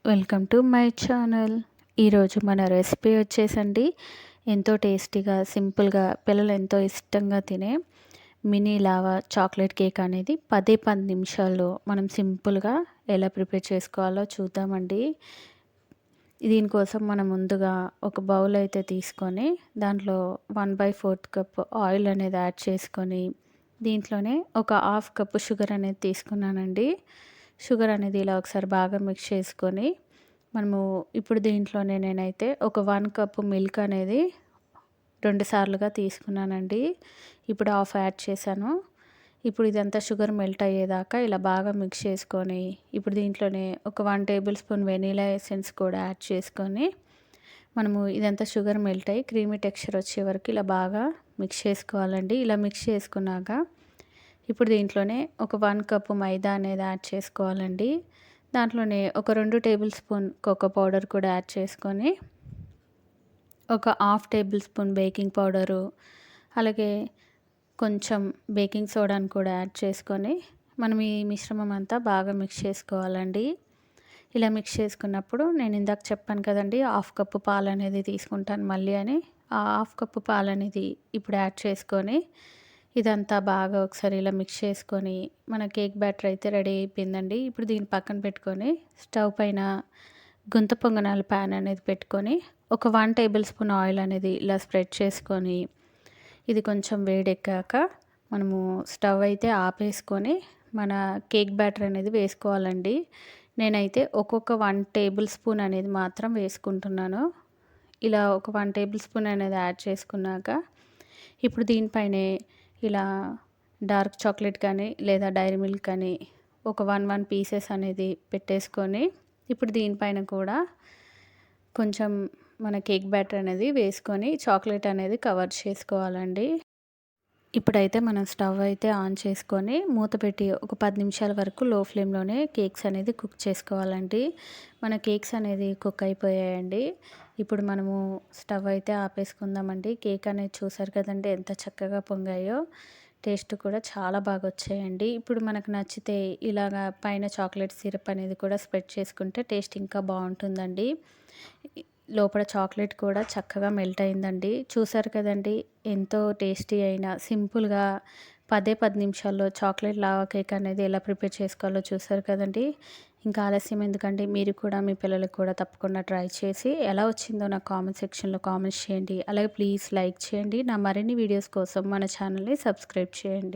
Welcome to my channel. ఈరోజు మన recipe వచ్చేసండి ఎంతో టేస్టీగా సింపుల్గా పిల్లలు ఎంతో ఇష్టంగా తినే మినీ లావా చాక్లెట్ కేక్ అనేది 10 నిమిషాల్లో మనం సింపుల్గా ఎలా ప్రిపేర్ చేసుకోవాలో చూద్దామండి. దీనికోసం మనం ముందుగా ఒక బౌల్ అయితే తీసుకొని దాంట్లో 1/4 కప్ ఆయిల్ అనేది యాడ్ చేసుకొని దీంట్లోనే ఒక హాఫ్ కప్పు షుగర్ అనేది తీసుకున్నానండి. షుగర్ అనేది ఇలా ఒకసారి బాగా మిక్స్ చేసుకొని మనము ఇప్పుడు దీంట్లోనే నేనైతే ఒక 1 కప్పు మిల్క్ అనేది 2 సార్లుగా తీసుకున్నానండి. ఇప్పుడు హాఫ్ యాడ్ చేశాను. ఇప్పుడు ఇదంతా షుగర్ మెల్ట్ అయ్యేదాకా ఇలా బాగా మిక్స్ చేసుకొని ఇప్పుడు దీంట్లోనే ఒక 1 టేబుల్ స్పూన్ వెనీలా ఎసెన్స్ కూడా యాడ్ చేసుకొని మనము ఇదంతా షుగర్ మెల్ట్ అయ్యి క్రీమీ టెక్స్చర్ వచ్చే వరకు ఇలా బాగా మిక్స్ చేసుకోవాలండి. ఇలా మిక్స్ చేసుకున్నాక ఇప్పుడు దీంట్లోనే ఒక 1 కప్పు మైదా అనేది యాడ్ చేసుకోవాలండి. దాంట్లోనే ఒక 2 టేబుల్ స్పూన్ కోకో పౌడర్ కూడా యాడ్ చేసుకొని ఒక half table spoon baking powder అలాగే కొంచెం బేకింగ్ సోడాని కూడా యాడ్ చేసుకొని మనం ఈ మిశ్రమం అంతా బాగా మిక్స్ చేసుకోవాలండి. ఇలా మిక్స్ చేసుకున్నప్పుడు నేను ఇందాక చెప్పాను కదండి హాఫ్ కప్పు పాలు అనేది తీసుకుంటాను మళ్ళీ అని. ఆ హాఫ్ కప్పు పాలు అనేది ఇప్పుడు యాడ్ చేసుకొని ఇదంతా బాగా ఒకసారి ఇలా మిక్స్ చేసుకొని మన కేక్ బ్యాటర్ అయితే రెడీ అయిపోయిందండి. ఇప్పుడు దీన్ని పక్కన పెట్టుకొని స్టవ్ పైన గుంత పొంగనాల ప్యాన్ అనేది పెట్టుకొని ఒక 1 టేబుల్ స్పూన్ ఆయిల్ అనేది ఇలా స్ప్రెడ్ చేసుకొని ఇది కొంచెం వేడెక్కాక మనము స్టవ్ అయితే ఆపేసుకొని మన కేక్ బ్యాటర్ అనేది వేసుకోవాలండి. నేనైతే ఒక్కొక్క 1 టేబుల్ స్పూన్ అనేది మాత్రం వేసుకుంటున్నాను. ఇలా ఒక 1 టేబుల్ స్పూన్ అనేది యాడ్ చేసుకున్నాక ఇప్పుడు దీనిపైనే ఇలా డార్క్ చాక్లెట్ కానీ లేదా డైరీ మిల్క్ కానీ ఒక 1 పీసెస్ అనేది పెట్టేసుకొని ఇప్పుడు దీనిపైన కూడా కొంచెం మన కేక్ బ్యాటర్ అనేది వేసుకొని చాక్లెట్ అనేది కవర్ చేసుకోవాలండి. ఇప్పుడైతే మనం స్టవ్ అయితే ఆన్ చేసుకొని మూత పెట్టి ఒక 10 నిమిషాల వరకు లో ఫ్లేమ్లోనే కేక్స్ అనేది కుక్ చేసుకోవాలండి. మన కేక్స్ అనేది కుక్ అయిపోయాయండి. ఇప్పుడు మనము స్టవ్ అయితే ఆపేసుకుందామండి. కేక్ అనేది చూసారు కదండి ఎంత చక్కగా పొంగాయో. టేస్ట్ కూడా చాలా బాగా వచ్చాయండి. ఇప్పుడు మనకు నచ్చితే ఇలాగా పైన చాక్లెట్ సిరప్ అనేది కూడా స్ప్రెడ్ చేసుకుంటే టేస్ట్ ఇంకా బాగుంటుందండి. లోపల చాక్లెట్ కూడా చక్కగా మెల్ట్ అయిందండి. చూసారు కదండి ఎంతో టేస్టీ అయిన సింపుల్గా 10 నిమిషాల్లో చాక్లెట్ లావా కేక్ అనేది ఎలా ప్రిపేర్ చేసుకోవాలో చూసారు కదండి. ఇంకా ఆలస్యం ఎందుకండి, మీరు కూడా మీ పిల్లలకు కూడా తప్పకుండా ట్రై చేసి ఎలా వచ్చిందో నాకు కామెంట్ సెక్షన్లో కామెంట్స్ చేయండి. అలాగే ప్లీజ్ లైక్ చేయండి. నా మరిన్ని వీడియోస్ కోసం మన ఛానల్ని సబ్స్క్రైబ్ చేయండి.